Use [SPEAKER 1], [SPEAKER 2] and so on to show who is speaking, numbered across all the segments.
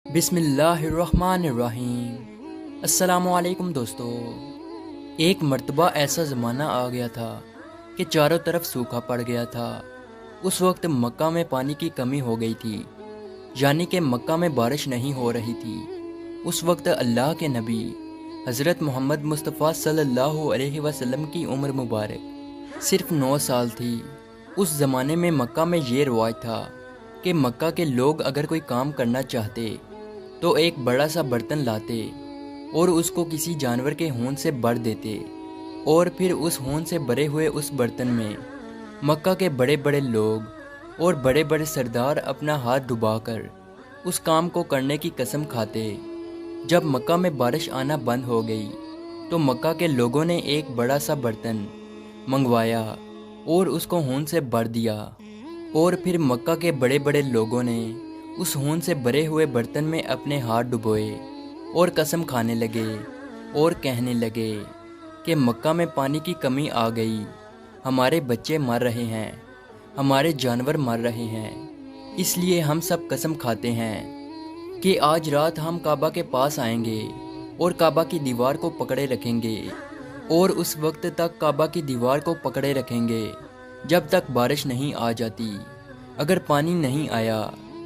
[SPEAKER 1] بسم اللہ الرحمن الرحیم۔ السلام علیکم دوستو۔ ایک مرتبہ ایسا زمانہ آ گیا تھا کہ چاروں طرف سوکھا پڑ گیا تھا۔ اس وقت مکہ میں پانی کی کمی ہو گئی تھی، یعنی کہ مکہ میں بارش نہیں ہو رہی تھی۔ اس وقت اللہ کے نبی حضرت محمد مصطفیٰ صلی اللہ علیہ وسلم کی عمر مبارک صرف 9 سال تھی۔ اس زمانے میں مکہ میں یہ رواج تھا کہ مکہ کے لوگ اگر کوئی کام کرنا چاہتے تو ایک بڑا سا برتن لاتے اور اس کو کسی جانور کے ہون سے بھر دیتے، اور پھر اس ہون سے بھرے ہوئے اس برتن میں مکہ کے بڑے بڑے لوگ اور بڑے بڑے سردار اپنا ہاتھ ڈبا کر اس کام کو کرنے کی قسم کھاتے۔ جب مکہ میں بارش آنا بند ہو گئی تو مکہ کے لوگوں نے ایک بڑا سا برتن منگوایا اور اس کو ہون سے بھر دیا، اور پھر مکہ کے بڑے بڑے لوگوں نے اس ہون سے بھرے ہوئے برتن میں اپنے ہاتھ ڈبوئے اور قسم کھانے لگے اور کہنے لگے کہ مکہ میں پانی کی کمی آ گئی، ہمارے بچے مر رہے ہیں، ہمارے جانور مر رہے ہیں، اس لیے ہم سب قسم کھاتے ہیں کہ آج رات ہم کعبہ کے پاس آئیں گے اور کعبہ کی دیوار کو پکڑے رکھیں گے، اور اس وقت تک کعبہ کی دیوار کو پکڑے رکھیں گے جب تک بارش نہیں آ جاتی۔ اگر پانی نہیں آیا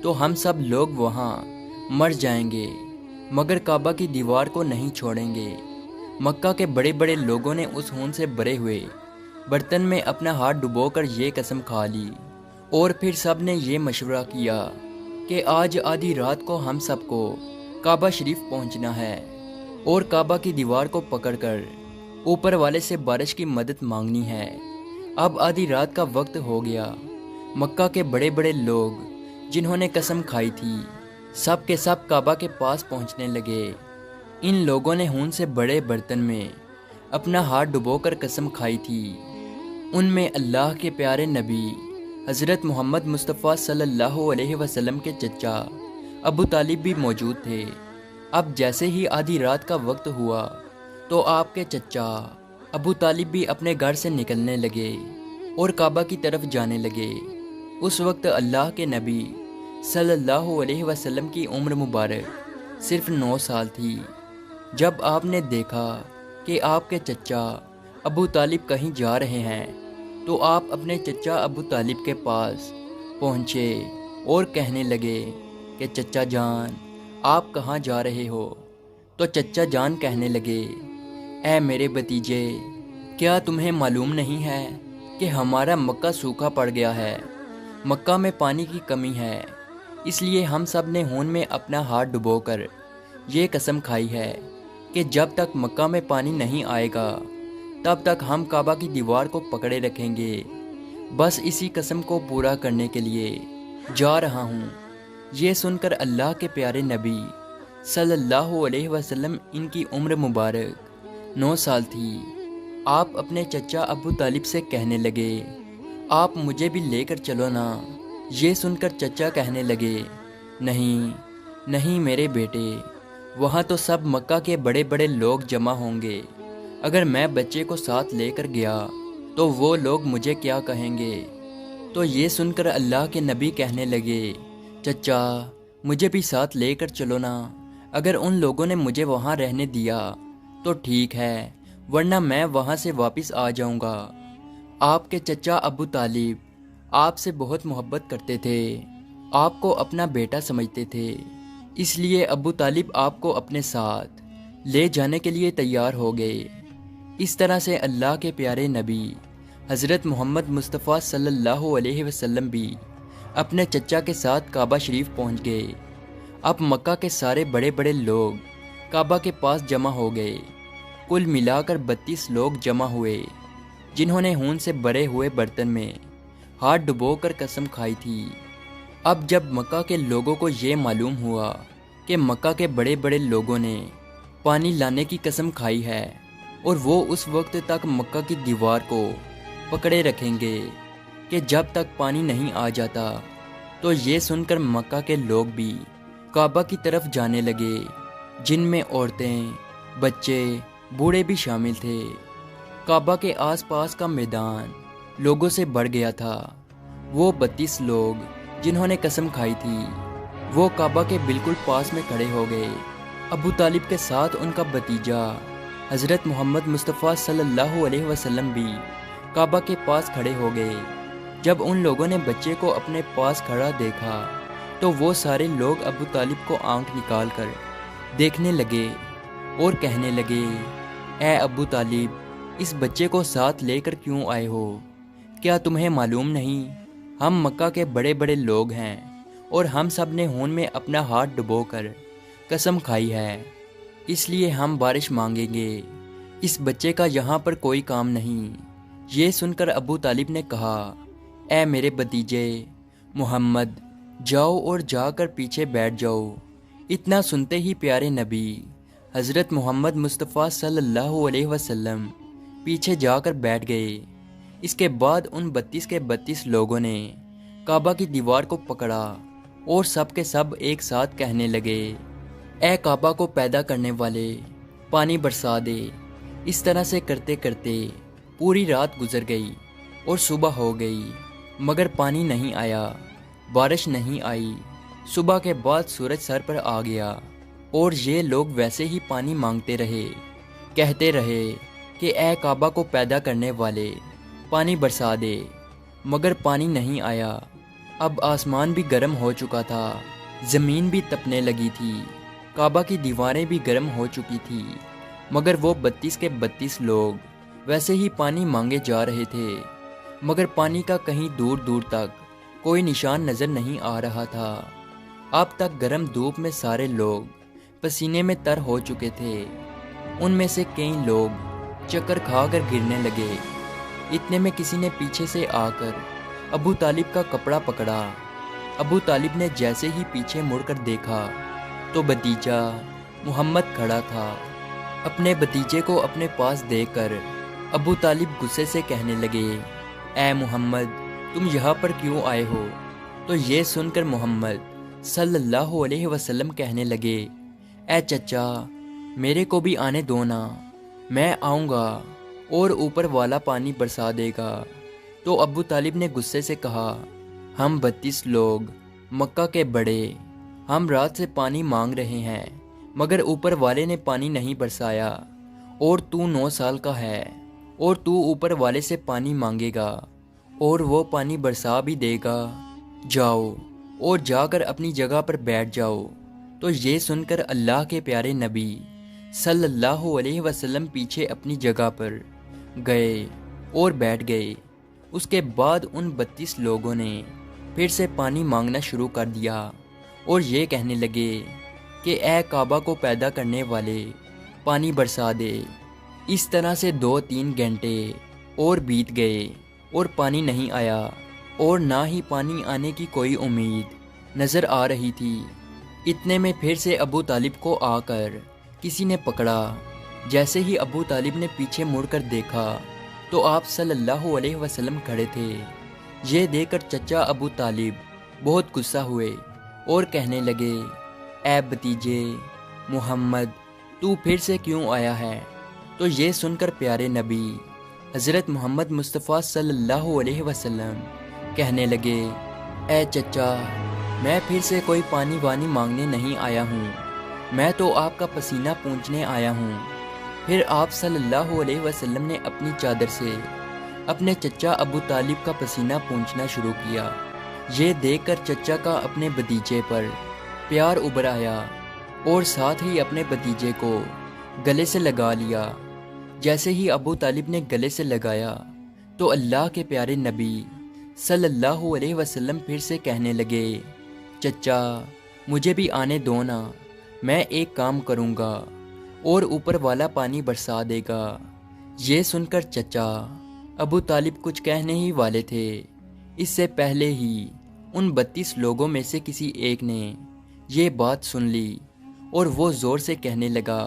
[SPEAKER 1] تو ہم سب لوگ وہاں مر جائیں گے، مگر کعبہ کی دیوار کو نہیں چھوڑیں گے۔ مکہ کے بڑے بڑے لوگوں نے اس ہون سے بھرے ہوئے برتن میں اپنا ہاتھ ڈبو کر یہ قسم کھا لی، اور پھر سب نے یہ مشورہ کیا کہ آج آدھی رات کو ہم سب کو کعبہ شریف پہنچنا ہے اور کعبہ کی دیوار کو پکڑ کر اوپر والے سے بارش کی مدد مانگنی ہے۔ اب آدھی رات کا وقت ہو گیا۔ مکہ کے بڑے بڑے لوگ جنہوں نے قسم کھائی تھی سب کے سب کعبہ کے پاس پہنچنے لگے۔ ان لوگوں نے ہون سے بڑے برتن میں اپنا ہاتھ ڈبو کر قسم کھائی تھی۔ ان میں اللہ کے پیارے نبی حضرت محمد مصطفیٰ صلی اللہ علیہ وسلم کے چچا ابو طالب بھی موجود تھے۔ اب جیسے ہی آدھی رات کا وقت ہوا تو آپ کے چچا ابو طالب بھی اپنے گھر سے نکلنے لگے اور کعبہ کی طرف جانے لگے۔ اس وقت اللہ کے نبی صلی اللہ علیہ وسلم کی عمر مبارک صرف 9 سال تھی۔ جب آپ نے دیکھا کہ آپ کے چچا ابو طالب کہیں جا رہے ہیں تو آپ اپنے چچا ابو طالب کے پاس پہنچے اور کہنے لگے کہ چچا جان، آپ کہاں جا رہے ہو؟ تو چچا جان کہنے لگے، اے میرے بھتیجے، کیا تمہیں معلوم نہیں ہے کہ ہمارا مکہ سوکھا پڑ گیا ہے، مکہ میں پانی کی کمی ہے، اس لیے ہم سب نے ہون میں اپنا ہاتھ ڈبو کر یہ قسم کھائی ہے کہ جب تک مکہ میں پانی نہیں آئے گا تب تک ہم کعبہ کی دیوار کو پکڑے رکھیں گے۔ بس اسی قسم کو پورا کرنے کے لیے جا رہا ہوں۔ یہ سن کر اللہ کے پیارے نبی صلی اللہ علیہ وسلم، ان کی عمر مبارک 9 سال تھی، آپ اپنے چچا ابو طالب سے کہنے لگے، آپ مجھے بھی لے کر چلو نا۔ یہ سن کر چچا کہنے لگے، نہیں نہیں میرے بیٹے، وہاں تو سب مکہ کے بڑے بڑے لوگ جمع ہوں گے، اگر میں بچے کو ساتھ لے کر گیا تو وہ لوگ مجھے کیا کہیں گے؟ تو یہ سن کر اللہ کے نبی کہنے لگے، چچا مجھے بھی ساتھ لے کر چلو نا، اگر ان لوگوں نے مجھے وہاں رہنے دیا تو ٹھیک ہے، ورنہ میں وہاں سے واپس آ جاؤں گا۔ آپ کے چچا ابو طالب آپ سے بہت محبت کرتے تھے، آپ کو اپنا بیٹا سمجھتے تھے، اس لیے ابو طالب آپ کو اپنے ساتھ لے جانے کے لیے تیار ہو گئے۔ اس طرح سے اللہ کے پیارے نبی حضرت محمد مصطفیٰ صلی اللہ علیہ وسلم بھی اپنے چچا کے ساتھ کعبہ شریف پہنچ گئے۔ اب مکہ کے سارے بڑے بڑے لوگ کعبہ کے پاس جمع ہو گئے۔ کل ملا کر 32 لوگ جمع ہوئے جنہوں نے ہون سے بھرے ہوئے برتن میں ہاتھ ڈبو کر قسم کھائی تھی۔ اب جب مکہ کے لوگوں کو یہ معلوم ہوا کہ مکہ کے بڑے بڑے لوگوں نے پانی لانے کی قسم کھائی ہے اور وہ اس وقت تک مکہ کی دیوار کو پکڑے رکھیں گے کہ جب تک پانی نہیں آ جاتا، تو یہ سن کر مکہ کے لوگ بھی کعبہ کی طرف جانے لگے، جن میں عورتیں، بچے، بوڑھے بھی شامل تھے۔ کعبہ کے آس پاس کا میدان لوگوں سے بھر گیا تھا۔ وہ 32 لوگ جنہوں نے قسم کھائی تھی وہ کعبہ کے بالکل پاس میں کھڑے ہو گئے۔ ابو طالب کے ساتھ ان کا بھتیجا حضرت محمد مصطفیٰ صلی اللہ علیہ وسلم بھی کعبہ کے پاس کھڑے ہو گئے۔ جب ان لوگوں نے بچے کو اپنے پاس کھڑا دیکھا تو وہ سارے لوگ ابو طالب کو آنکھ نکال کر دیکھنے لگے اور کہنے لگے، اے ابو طالب، اس بچے کو ساتھ لے کر کیوں آئے ہو؟ کیا تمہیں معلوم نہیں ہم مکہ کے بڑے بڑے لوگ ہیں اور ہم سب نے خون میں اپنا ہاتھ ڈبو کر قسم کھائی ہے، اس لیے ہم بارش مانگیں گے۔ اس بچے کا یہاں پر کوئی کام نہیں۔ یہ سن کر ابو طالب نے کہا، اے میرے بھتیجے محمد، جاؤ اور جا کر پیچھے بیٹھ جاؤ۔ اتنا سنتے ہی پیارے نبی حضرت محمد مصطفیٰ صلی اللہ علیہ وسلم پیچھے جا کر بیٹھ گئے۔ اس کے بعد ان 32 کے 32 لوگوں نے کعبہ کی دیوار کو پکڑا اور سب کے سب ایک ساتھ کہنے لگے، اے کعبہ کو پیدا کرنے والے، پانی برسا دے۔ اس طرح سے کرتے کرتے پوری رات گزر گئی اور صبح ہو گئی، مگر پانی نہیں آیا، بارش نہیں آئی۔ صبح کے بعد سورج سر پر آ گیا اور یہ لوگ ویسے ہی پانی مانگتے رہے، کہتے رہے کہ اے کعبہ کو پیدا کرنے والے، پانی برسا دے، مگر پانی نہیں آیا۔ اب آسمان بھی گرم ہو چکا تھا، زمین بھی تپنے لگی تھی، کعبہ کی دیواریں بھی گرم ہو چکی تھی، مگر وہ 32 کے 32 لوگ ویسے ہی پانی مانگے جا رہے تھے، مگر پانی کا کہیں دور دور تک کوئی نشان نظر نہیں آ رہا تھا۔ اب تک گرم دھوپ میں سارے لوگ پسینے میں تر ہو چکے تھے۔ ان میں سے کئی لوگ چکر کھا کر گرنے لگے۔ اتنے میں کسی نے پیچھے سے آ کر ابو طالب کا کپڑا پکڑا۔ ابو طالب نے جیسے ہی پیچھے مڑ کر دیکھا تو بھتیجا محمد کھڑا تھا۔ اپنے بھتیجے کو اپنے پاس دیکھ کر ابو طالب غصے سے کہنے لگے، اے محمد، تم یہاں پر کیوں آئے ہو؟ تو یہ سن کر محمد صلی اللہ علیہ وسلم کہنے لگے، اے چچا، میرے کو بھی آنے دو نا، میں آؤں گا اور اوپر والا پانی برسا دے گا۔ تو ابو طالب نے غصے سے کہا، ہم 32 لوگ مکہ کے بڑے، ہم رات سے پانی مانگ رہے ہیں، مگر اوپر والے نے پانی نہیں برسایا، اور تو 9 سال کا ہے اور تو اوپر والے سے پانی مانگے گا اور وہ پانی برسا بھی دے گا، جاؤ اور جا کر اپنی جگہ پر بیٹھ جاؤ۔ تو یہ سن کر اللہ کے پیارے نبی صلی اللہ علیہ وسلم پیچھے اپنی جگہ پر گئے اور بیٹھ گئے۔ اس کے بعد ان 32 لوگوں نے پھر سے پانی مانگنا شروع کر دیا اور یہ کہنے لگے کہ اے کعبہ کو پیدا کرنے والے، پانی برسا دے۔ اس طرح سے 2-3 گھنٹے اور بیت گئے اور پانی نہیں آیا، اور نہ ہی پانی آنے کی کوئی امید نظر آ رہی تھی۔ اتنے میں پھر سے ابو طالب کو آ کر کسی نے پکڑا۔ جیسے ہی ابو طالب نے پیچھے مڑ کر دیکھا تو آپ صلی اللہ علیہ وسلم کھڑے تھے۔ یہ دیکھ کر چچا ابو طالب بہت غصہ ہوئے اور کہنے لگے، اے بھتیجے محمد، تو پھر سے کیوں آیا ہے؟ تو یہ سن کر پیارے نبی حضرت محمد مصطفیٰ صلی اللہ علیہ وسلم کہنے لگے، اے چچا، میں پھر سے کوئی پانی وانی مانگنے نہیں آیا ہوں، میں تو آپ کا پسینہ پونچھنے آیا ہوں۔ پھر آپ صلی اللہ علیہ وسلم نے اپنی چادر سے اپنے چچا ابو طالب کا پسینہ پونچھنا شروع کیا۔ یہ دیکھ کر چچا کا اپنے بھتیجے پر پیار ابھر آیا اور ساتھ ہی اپنے بھتیجے کو گلے سے لگا لیا۔ جیسے ہی ابو طالب نے گلے سے لگایا تو اللہ کے پیارے نبی صلی اللہ علیہ وسلم پھر سے کہنے لگے، چچا، مجھے بھی آنے دو نا، میں ایک کام کروں گا اور اوپر والا پانی برسا دے گا۔ یہ سن کر چچا ابو طالب کچھ کہنے ہی والے تھے، اس سے پہلے ہی ان 32 لوگوں میں سے کسی ایک نے یہ بات سن لی اور وہ زور سے کہنے لگا،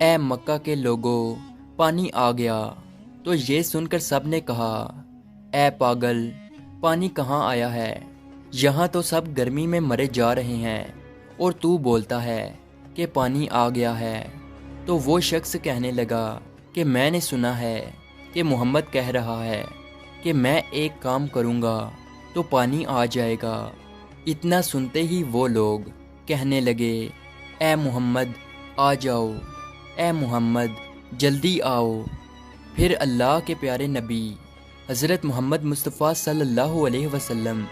[SPEAKER 1] اے مکہ کے لوگوں، پانی آ گیا۔ تو یہ سن کر سب نے کہا، اے پاگل، پانی کہاں آیا ہے؟ یہاں تو سب گرمی میں مرے جا رہے ہیں اور تو بولتا ہے کہ پانی آ گیا ہے۔ تو وہ شخص کہنے لگا کہ میں نے سنا ہے کہ محمد کہہ رہا ہے کہ میں ایک کام کروں گا تو پانی آ جائے گا، اتنا سنتے ہی وہ لوگ کہنے لگے، اے محمد آ جاؤ، اے محمد جلدی آؤ۔ پھر اللہ کے پیارے نبی حضرت محمد مصطفیٰ صلی اللہ علیہ وسلم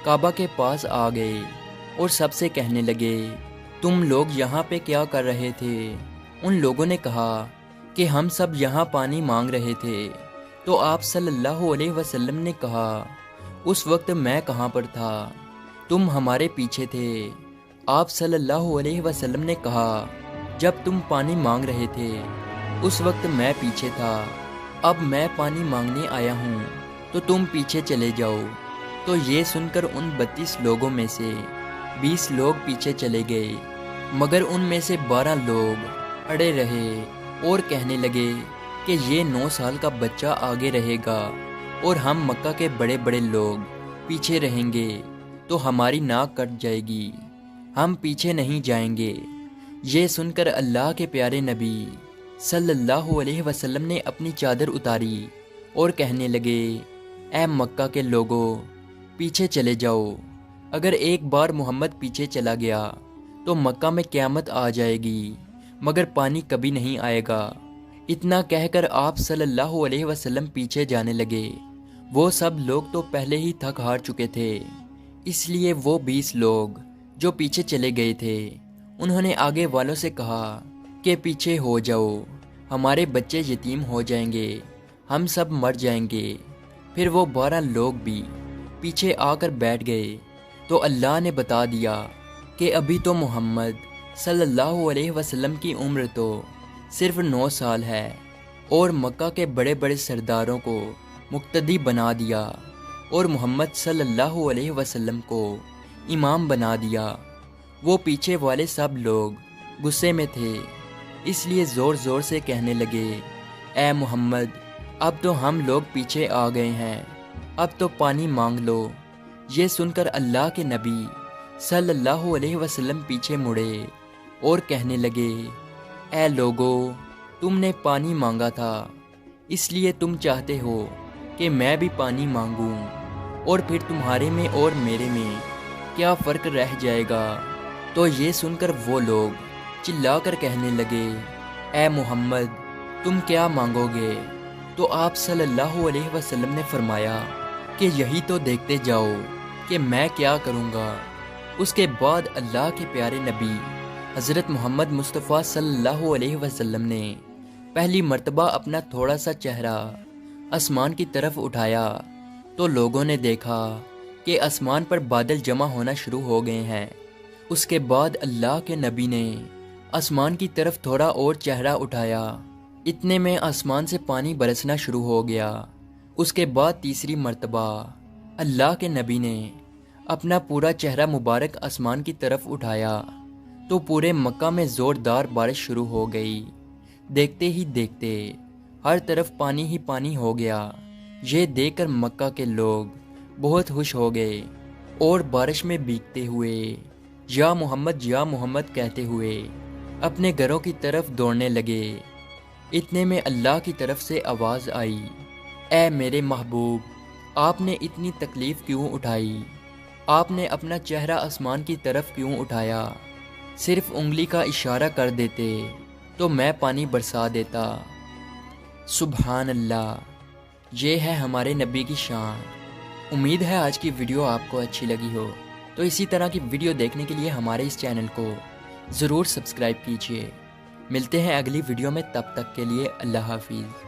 [SPEAKER 1] کعبہ کے پاس آ گئے اور سب سے کہنے لگے، تم لوگ یہاں پہ کیا کر رہے تھے؟ ان لوگوں نے کہا کہ ہم سب یہاں پانی مانگ رہے تھے۔ تو آپ صلی اللہ علیہ وسلم نے کہا، اس وقت میں کہاں پر تھا؟ تم ہمارے پیچھے تھے۔ آپ صلی اللہ علیہ وسلم نے کہا، جب تم پانی مانگ رہے تھے اس وقت میں پیچھے تھا، اب میں پانی مانگنے آیا ہوں تو تم پیچھے چلے جاؤ۔ تو یہ سن کر ان 32 لوگوں میں سے 20 لوگ پیچھے چلے گئے، مگر ان میں سے 12 لوگ اڑے رہے اور کہنے لگے کہ یہ 9 سال کا بچہ آگے رہے گا اور ہم مکہ کے بڑے بڑے لوگ پیچھے رہیں گے تو ہماری ناک کٹ جائے گی، ہم پیچھے نہیں جائیں گے۔ یہ سن کر اللہ کے پیارے نبی صلی اللہ علیہ وسلم نے اپنی چادر اتاری اور کہنے لگے، اے مکہ کے لوگوں پیچھے چلے جاؤ۔ اگر ایک بار محمد پیچھے چلا گیا تو مکہ میں قیامت آ جائے گی، مگر پانی کبھی نہیں آئے گا۔ اتنا کہہ کر آپ صلی اللہ علیہ وسلم پیچھے جانے لگے۔ وہ سب لوگ تو پہلے ہی تھک ہار چکے تھے، اس لیے وہ 20 لوگ جو پیچھے چلے گئے تھے انہوں نے آگے والوں سے کہا کہ پیچھے ہو جاؤ، ہمارے بچے یتیم ہو جائیں گے، ہم سب مر جائیں گے۔ پھر وہ 12 لوگ بھی پیچھے آ کر بیٹھ گئے تو اللہ نے بتا دیا کہ ابھی تو محمد صلی اللہ علیہ وسلم کی عمر تو صرف 9 سال ہے، اور مکہ کے بڑے بڑے سرداروں کو مقتدی بنا دیا اور محمد صلی اللہ علیہ وسلم کو امام بنا دیا۔ وہ پیچھے والے سب لوگ غصے میں تھے، اس لیے زور زور سے کہنے لگے، اے محمد اب تو ہم لوگ پیچھے آ گئے ہیں، اب تو پانی مانگ لو۔ یہ سن کر اللہ کے نبی صلی اللہ علیہ وسلم پیچھے مڑے اور کہنے لگے، اے لوگو تم نے پانی مانگا تھا، اس لیے تم چاہتے ہو کہ میں بھی پانی مانگوں، اور پھر تمہارے میں اور میرے میں کیا فرق رہ جائے گا؟ تو یہ سن کر وہ لوگ چلا کر کہنے لگے، اے محمد تم کیا مانگو گے؟ تو آپ صلی اللہ علیہ وسلم نے فرمایا کہ یہی تو دیکھتے جاؤ کہ میں کیا کروں گا۔ اس کے بعد اللہ کے پیارے نبی حضرت محمد مصطفیٰ صلی اللہ علیہ وسلم نے پہلی مرتبہ اپنا تھوڑا سا چہرہ آسمان کی طرف اٹھایا تو لوگوں نے دیکھا کہ آسمان پر بادل جمع ہونا شروع ہو گئے ہیں۔ اس کے بعد اللہ کے نبی نے آسمان کی طرف تھوڑا اور چہرہ اٹھایا، اتنے میں آسمان سے پانی برسنا شروع ہو گیا۔ اس کے بعد تیسری مرتبہ اللہ کے نبی نے اپنا پورا چہرہ مبارک آسمان کی طرف اٹھایا تو پورے مکہ میں زوردار بارش شروع ہو گئی۔ دیکھتے ہی دیکھتے ہر طرف پانی ہی پانی ہو گیا۔ یہ دیکھ کر مکہ کے لوگ بہت خوش ہو گئے اور بارش میں بھیگتے ہوئے یا محمد کہتے ہوئے اپنے گھروں کی طرف دوڑنے لگے۔ اتنے میں اللہ کی طرف سے آواز آئی، اے میرے محبوب آپ نے اتنی تکلیف کیوں اٹھائی؟ آپ نے اپنا چہرہ آسمان کی طرف کیوں اٹھایا؟ صرف انگلی کا اشارہ کر دیتے تو میں پانی برسا دیتا۔ سبحان اللہ، یہ ہے ہمارے نبی کی شان۔ امید ہے آج کی ویڈیو آپ کو اچھی لگی ہو، تو اسی طرح کی ویڈیو دیکھنے کے لیے ہمارے اس چینل کو ضرور سبسکرائب کیجیے۔ ملتے ہیں اگلی ویڈیو میں، تب تک کے لیے اللہ حافظ۔